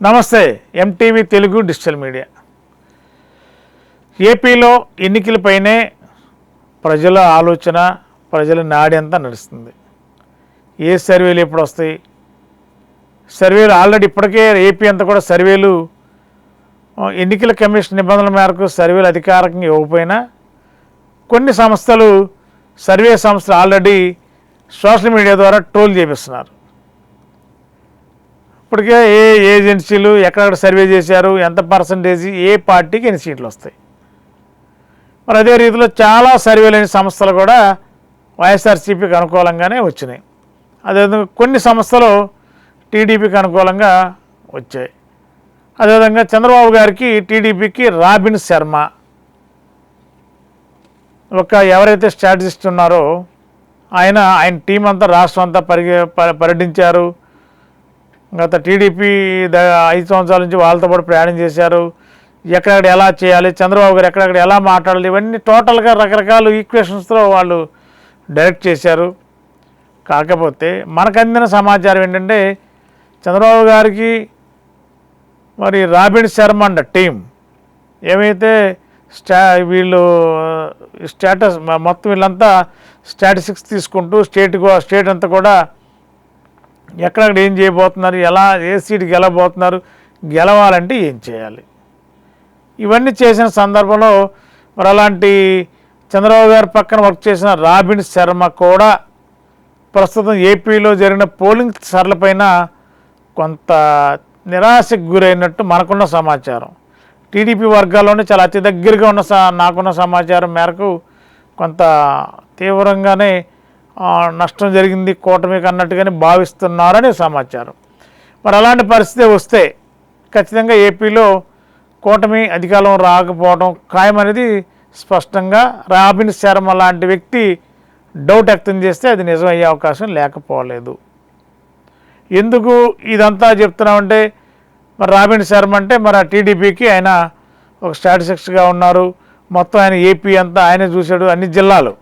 నమస్తే. MTV Telugu digital media. ఏపీలో ఎన్నికలపైనే ప్రజల ఆలోచన, ప్రజల నాడి అంతా నడుస్తుంది. ఏ సర్వేలు ఎప్పుడు వస్తాయి? సర్వేలు ఆల్రెడీ ఇప్పటికే ఏపీ అంతా కూడా సర్వేలు ఎన్నికల కమిషన్ నిబంధనల మేరకు సర్వేలు అధికారికంగా ఇవ్వకపోయినా కొన్ని సంస్థలు సర్వే సంస్థలు ఆల్రెడీ సోషల్ మీడియా ద్వారా ట్రోల్ చేపిస్తున్నారు. ఇప్పటికే ఏ ఏజెన్సీలు ఎక్కడెక్కడ సర్వే చేశారు, ఎంత పర్సంటేజ్, ఏ పార్టీకి ఎన్ని సీట్లు వస్తాయి. మరి అదే రీతిలో చాలా సర్వేలైన సంస్థలు కూడా వైఎస్ఆర్సీపీకి అనుకూలంగానే వచ్చినాయి. అదేవిధంగా కొన్ని సంస్థలు టీడీపీకి అనుకూలంగా వచ్చాయి. అదేవిధంగా చంద్రబాబు గారికి టీడీపీకి రాబిన్ శర్మ ఎవరైతే స్ట్రాటజిస్ట్ ఉన్నారో ఆయన టీం అంతా రాష్ట్రం అంతా పర్యటించారు. గత టీడీపీ 5 సంవత్సరాల నుంచి వాళ్ళతో పాటు ప్రయాణం చేశారు. ఎక్కడెక్కడ ఎలా చేయాలి, చంద్రబాబు గారు ఎక్కడెక్కడ ఎలా మాట్లాడాలి, ఇవన్నీ టోటల్గా రకరకాల ఈక్వేషన్స్తో వాళ్ళు డైరెక్ట్ చేశారు. కాకపోతే మనకు అందిన సమాచారం ఏంటంటే చంద్రబాబు గారికి మరి రాబిన్ శర్మ అండ్ టీం ఏమైతే వీళ్ళు స్టేటస్ మొత్తం వీళ్ళంతా స్టాటిస్టిక్స్ తీసుకుంటూ స్టేట్ అంతా కూడా ఎక్కడెక్కడ ఏం చేయబోతున్నారు, ఎలా ఏ సీటు గెలవబోతున్నారు, గెలవాలంటే ఏం చేయాలి, ఇవన్నీ చేసిన సందర్భంలో మరి అలాంటి చంద్రబాబు గారి పక్కన వర్క్ చేసిన రాబిన్ శర్మ కూడా ప్రస్తుతం ఏపీలో జరిగిన పోలింగ్ సరళపైన కొంత నిరాశకు గురైనట్టు మనకున్న సమాచారం. టీడీపీ వర్గాల్లోనే చాలా అతి దగ్గరగా ఉన్న నాకున్న సమాచారం మేరకు కొంత తీవ్రంగానే నష్టం జరిగింది కూటమికి అన్నట్టుగానే భావిస్తున్నారని సమాచారం. మరి అలాంటి పరిస్థితి వస్తే ఖచ్చితంగా ఏపీలో కూటమి అధికారం రాకపోవడం ఖాయమనేది స్పష్టంగా రాబిన్ శర్మ లాంటి వ్యక్తి డౌట్ వ్యక్తం చేస్తే అది నిజమయ్యే అవకాశం లేకపోలేదు. ఎందుకు ఇదంతా చెప్తున్నామంటే మరి రాబిన్ శర్మ అంటే మరి ఆ టీడీపీకి ఆయన ఒక స్టాటిస్టిక్స్గా ఉన్నారు. మొత్తం ఆయన ఏపీ అంతా ఆయనే చూశాడు. అన్ని జిల్లాలు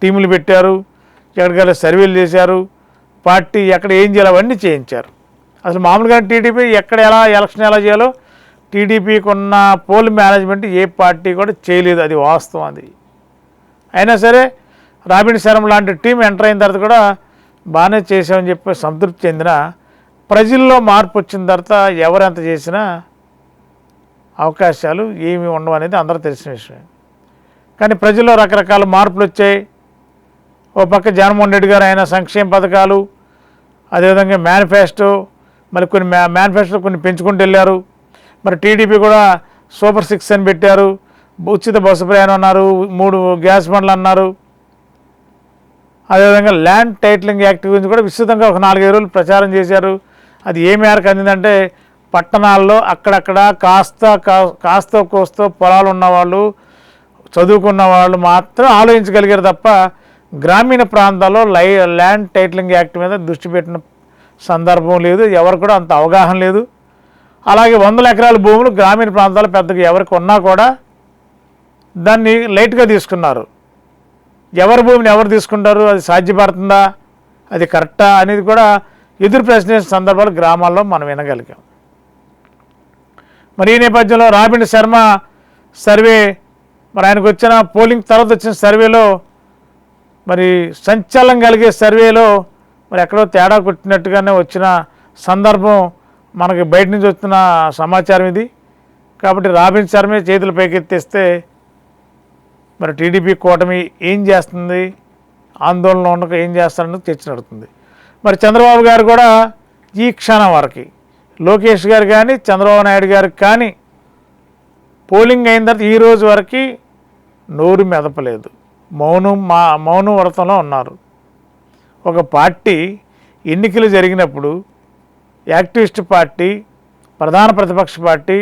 టీములు పెట్టారు, ఎక్కడికైనా సర్వేలు చేశారు, పార్టీ ఎక్కడ ఏం చేయాలో అవన్నీ చేయించారు. అసలు మామూలుగా టీడీపీ ఎక్కడ ఎలా ఎలక్షన్ ఎలా చేయాలో టీడీపీకి ఉన్న పోల్ మేనేజ్మెంట్ ఏ పార్టీ కూడా చేయలేదు, అది వాస్తవం. అది అయినా సరే రాబిన్ శర్మ లాంటి టీం ఎంటర్ అయిన తర్వాత కూడా బాగానే చేసామని చెప్పి సంతృప్తి చెందిన ప్రజల్లో మార్పు వచ్చిన తర్వాత ఎవరెంత చేసినా అవకాశాలు ఏమి ఉండవు అనేది అందరూ తెలిసిన విషయం. కానీ ప్రజల్లో రకరకాల మార్పులు వచ్చాయి. ఓ పక్క జగన్మోహన్ రెడ్డి గారు ఆయన సంక్షేమ పథకాలు, అదేవిధంగా మేనిఫెస్టో, మరి కొన్ని మేనిఫెస్టో కొన్ని పెంచుకుంటూ వెళ్ళారు. మరి టీడీపీ కూడా సూపర్ 6 అని పెట్టారు, ఉచిత బస్సు ప్రయాణం అన్నారు, 3 గ్యాస్ బండ్లు అన్నారు. అదేవిధంగా ల్యాండ్ టైటిలింగ్ యాక్ట్ గురించి కూడా విస్తృతంగా ఒక 4-5 రోజులు ప్రచారం చేశారు. అది ఏ మేరకు అందిందంటే పట్టణాల్లో అక్కడక్కడ కాస్త కోస్తో పొలాలు ఉన్నవాళ్ళు, చదువుకున్న వాళ్ళు మాత్రం ఆలోచించగలిగారు తప్ప గ్రామీణ ప్రాంతాల్లో ల్యాండ్ టైటిలింగ్ యాక్ట్ మీద దృష్టి పెట్టిన సందర్భం లేదు, ఎవరు కూడా అంత అవగాహన లేదు. అలాగే 100 ఎకరాల భూములు గ్రామీణ ప్రాంతాల్లో పెద్దగా ఎవరికి ఉన్నా కూడా దాన్ని లైట్గా తీసుకున్నారు. ఎవరి భూమిని ఎవరు తీసుకుంటారు, అది సాధ్యపడుతుందా, అది కరెక్టా అనేది కూడా ఎదురు ప్రశ్నించిన సందర్భాలు గ్రామాల్లో మనం వినగలిగాం. మరి ఈ నేపథ్యంలో రాబిన్ శర్మ సర్వే మరి ఆయనకు వచ్చిన పోలింగ్ తర్వాత వచ్చిన సర్వేలో మరి సంచలనం కలిగే సర్వేలో మరి ఎక్కడో తేడా కొట్టినట్టుగానే వచ్చిన సందర్భం మనకి బయట నుంచి వచ్చిన సమాచారం ఇది. కాబట్టి రాబిన్ శర్మే చేతులు పైకెత్తేస్తే మరి టీడీపీ కూటమి ఏం చేస్తుంది, ఆందోళన ఉండక ఏం చేస్తారన్నది చర్చ నడుతుంది. మరి చంద్రబాబు గారు కూడా ఈ క్షణం వరకు లోకేష్ గారు కానీ చంద్రబాబు నాయుడు గారికి కానీ పోలింగ్ అయిన తర్వాత ఈ రోజు వరకు నోరు మెదపలేదు, మౌనం వ్రతంలో ఉన్నారు. ఒక పార్టీ ఎన్నికలు జరిగినప్పుడు యాక్టివిస్ట్ పార్టీ, ప్రధాన ప్రతిపక్ష పార్టీ,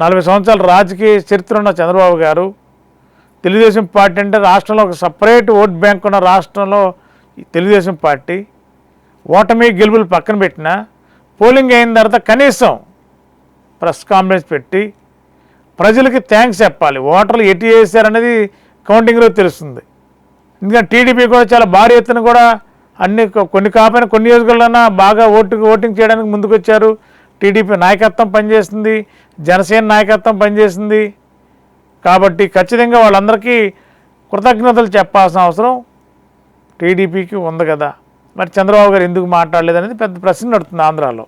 40 సంవత్సరాల రాజకీయ చరిత్ర ఉన్న చంద్రబాబు గారు, తెలుగుదేశం పార్టీ అంటే రాష్ట్రంలో ఒక సపరేట్ ఓట్ బ్యాంక్ ఉన్న రాష్ట్రంలో తెలుగుదేశం పార్టీ ఓటమి గెలుపులు పక్కన పెట్టిన పోలింగ్ అయిన తర్వాత కనీసం ప్రెస్ కాన్ఫరెన్స్ పెట్టి ప్రజలకి థ్యాంక్స్ చెప్పాలి. ఓటర్లు ఎటు చేశారనేది కౌంటింగ్లో తెలుస్తుంది. ఎందుకంటే టీడీపీ కూడా చాలా భారీ ఎత్తున కూడా కొన్ని కాకపోయినా కొన్ని నియోజకవర్గాలన్నా బాగా ఓటింగ్ చేయడానికి ముందుకు వచ్చారు. టీడీపీ నాయకత్వం పనిచేస్తుంది, జనసేన నాయకత్వం పనిచేసింది. కాబట్టి ఖచ్చితంగా వాళ్ళందరికీ కృతజ్ఞతలు చెప్పాల్సిన అవసరం టీడీపీకి ఉంది కదా. మరి చంద్రబాబు గారు ఎందుకు మాట్లాడలేదు అనేది పెద్ద ప్రశ్న నడుస్తుంది ఆంధ్రాలో.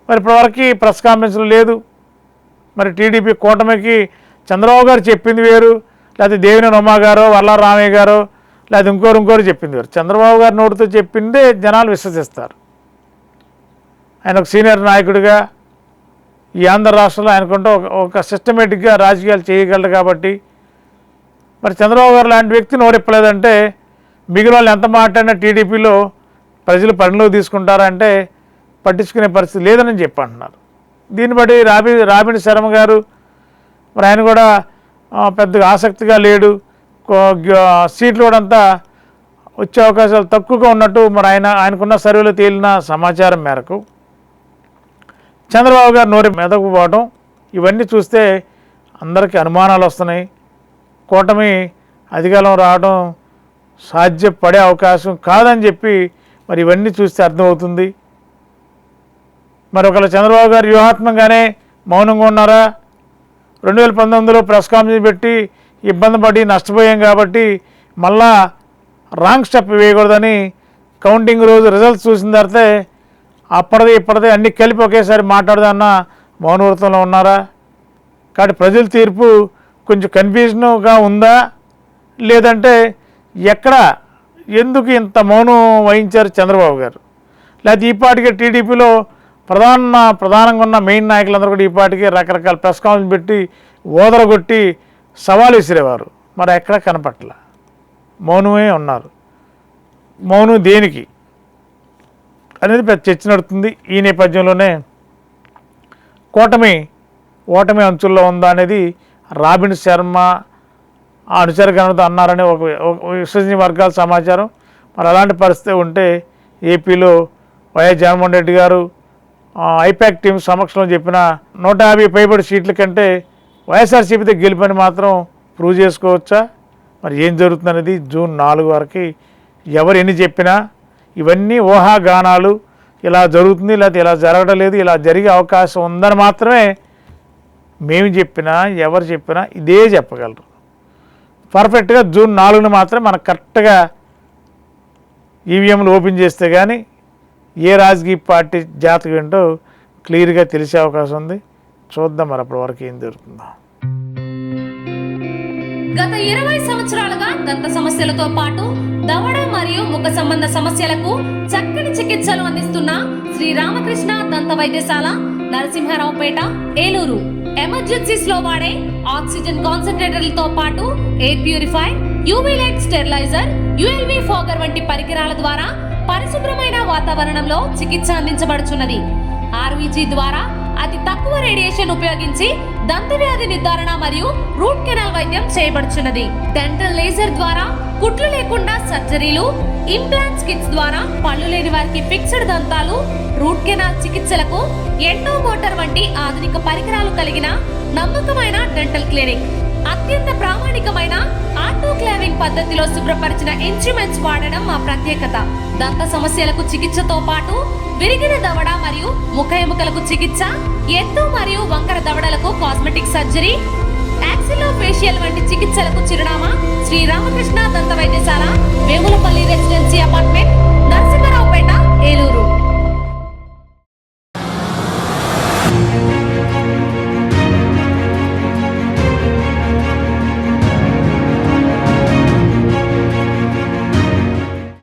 మరి ఇప్పటివరకు ప్రెస్ కాన్ఫరెన్స్లు లేదు. మరి టీడీపీ కూటమికి చంద్రబాబు గారు చెప్పింది వేరు, లేకపోతే దేవినేని ఉమా గారో వర్ల రామయ్య గారో లేకపోతే ఇంకోరు చెప్పింది వేరు. చంద్రబాబు గారు నోటితో చెప్పిందే జనాలు విశ్వసిస్తారు. ఆయన ఒక సీనియర్ నాయకుడిగా ఈ ఆంధ్ర రాష్ట్రంలో ఆయనకుంటూ ఒక సిస్టమేటిక్గా రాజకీయాలు చేయగలరు. కాబట్టి మరి చంద్రబాబు గారు లాంటి వ్యక్తి నోరెప్పలేదంటే మిగిలిన వాళ్ళు ఎంత మాట్లాడినా టీడీపీలో ప్రజలు పరిణిలోకి తీసుకుంటారంటే పట్టించుకునే పరిస్థితి లేదని చెప్పంటున్నారు. దీన్ని బట్టి రాబిన్ శర్మ గారు మరి ఆయన కూడా పెద్దగా ఆసక్తిగా లేడు, సీట్లు కూడా అంతా వచ్చే అవకాశాలు తక్కువగా ఉన్నట్టు మరి ఆయనకున్న సర్వేలో తేలిన సమాచారం మేరకు చంద్రబాబు గారు నోరు మెదకపోవడం ఇవన్నీ చూస్తే అందరికీ అనుమానాలు వస్తున్నాయి. కూటమి అధికారం రావడం సాధ్యపడే అవకాశం కాదని చెప్పి మరి ఇవన్నీ చూస్తే అర్థమవుతుంది. మరి ఒకవేళ చంద్రబాబు గారు వ్యూహాత్మకంగానే మౌనంగా ఉన్నారా? 2019లో ప్రెస్ కాన్ఫరెన్స్ పెట్టి ఇబ్బంది పడి నష్టపోయాం కాబట్టి మళ్ళా రాంగ్ స్టెప్ వేయకూడదని కౌంటింగ్ రోజు రిజల్ట్స్ చూసిన తర్వాత ఇప్పటిదే అన్నీ కలిపి ఒకేసారి మాట్లాడదన్న మౌనవ్రతంలో ఉన్నారా? కాబట్టి ప్రజల తీర్పు కొంచెం కన్ఫ్యూజన్గా ఉందా, లేదంటే ఎందుకు ఇంత మౌనం వహించారు చంద్రబాబు గారు? లేకపోతే ఈపాటికే టీడీపీలో ప్రధానంగా ఉన్న మెయిన్ నాయకులందరూ కూడా ఈపాటికే రకరకాల ప్రెస్ కాన్ఫరెన్స్ పెట్టి ఓదరగొట్టి సవాలు విసిరేవారు. మరి ఎక్కడ కనపట్ల, మౌనమే ఉన్నారు. మౌనం దేనికి అనేది పెద్ద చర్చ నడుతుంది. ఈ నేపథ్యంలోనే ఓటమి అంచుల్లో ఉందా అనేది రాబిన్ శర్మ అనుచరగణతో అన్నారని ఒక విశ్వసనీయ వర్గాల సమాచారం. మరి అలాంటి పరిస్థితి ఉంటే ఏపీలో వైఎస్ జగన్మోహన్ రెడ్డి గారు ఐపాక్ టీం సమక్షంలో చెప్పిన 150 పైబడి సీట్ల కంటే వైఎస్ఆర్సీపీతో గెలిపని మాత్రం ప్రూవ్ చేసుకోవచ్చా? మరి ఏం జరుగుతుందనేది జూన్ 4 వరకు ఎవరు ఎన్ని చెప్పినా ఇవన్నీ ఊహాగానాలు. ఇలా జరుగుతుంది, లేకపోతే ఇలా జరగడం లేదు, ఇలా జరిగే అవకాశం ఉందని మాత్రమే మేము చెప్పినా ఎవరు చెప్పినా ఇదే చెప్పగలరు. పర్ఫెక్ట్గా జూన్ 4ని మాత్రమే మనకు కరెక్ట్గా ఈవీఎంలు ఓపెన్ చేస్తే కానీ ఏ రాజకీయ పార్టీ జాతకం ఏంటో క్లియర్గా తెలిసే అవకాశం ఉంది. చూద్దాం మరి అప్పటి వరకు ఏం జరుగుతుందో. గత 20 సంవత్సరాలుగా దంత సమస్యలతో పాటు దవడ మరియు ముఖ సంబంధ సమస్యలకు చక్కని చికిత్సలు అందిస్తున్న శ్రీ రామకృష్ణ దంత వైద్యశాల, నరసింహారావుపేట, ఏలూరు. ఎమర్జెన్సీస్ లో వాడే ఆక్సిజన్ కాన్సంట్రేటర్లతో పాటు air purifier, UV light steriliser, ULV fogger వంటి పరికరాల ద్వారా పరిశుభ్రమైన వాతావరణంలో చికిత్స అందించబడుచున్నది. ఆర్వీజీ ద్వారా అతి తక్కువ రేడియేషన్ ఉపయోగించి దంత వ్యాధి నిర్ధారణ మరియు రూట్ కెనాల్ వైద్యం చేయబడుచున్నది. డెంటల్ లేజర్ ద్వారా కుట్లు లేకుండా సర్జరీలు, ఇంప్లాంట్స్ కిట్స్ ద్వారా పళ్ళు లేని వారికి ఫిక్స్డ్ దంతాలు, రూట్ కెనాల్ చికిత్సలకు ఎండో మోటార్ వంటి ఆధునిక పరికరాలు కలిగిన నమ్మకమైన డెంటల్ క్లినిక్. అత్యంత ప్రామాణికమైన ఆటోక్లావింగ్ పద్ధతిలో శుభ్రపరిచిన ఇన్స్ట్రుమెంట్స్ వాడడం మా ప్రత్యేకత. దంత సమస్యలకు చికిత్సతో పాటు విరిగిన దవడ మరియు ముఖ ఎముకలకు చికిత్స, ఎత్తు మరియు వంకర దవడలకు కాస్మెటిక్ సర్జరీ, యాక్సిలోఫేషియల్ వంటి చికిత్సలకు చిరునామా శ్రీ రామకృష్ణ దంత వైద్యశాల, వేములపల్లి రెసిడెన్సీ అపార్ట్మెంట్,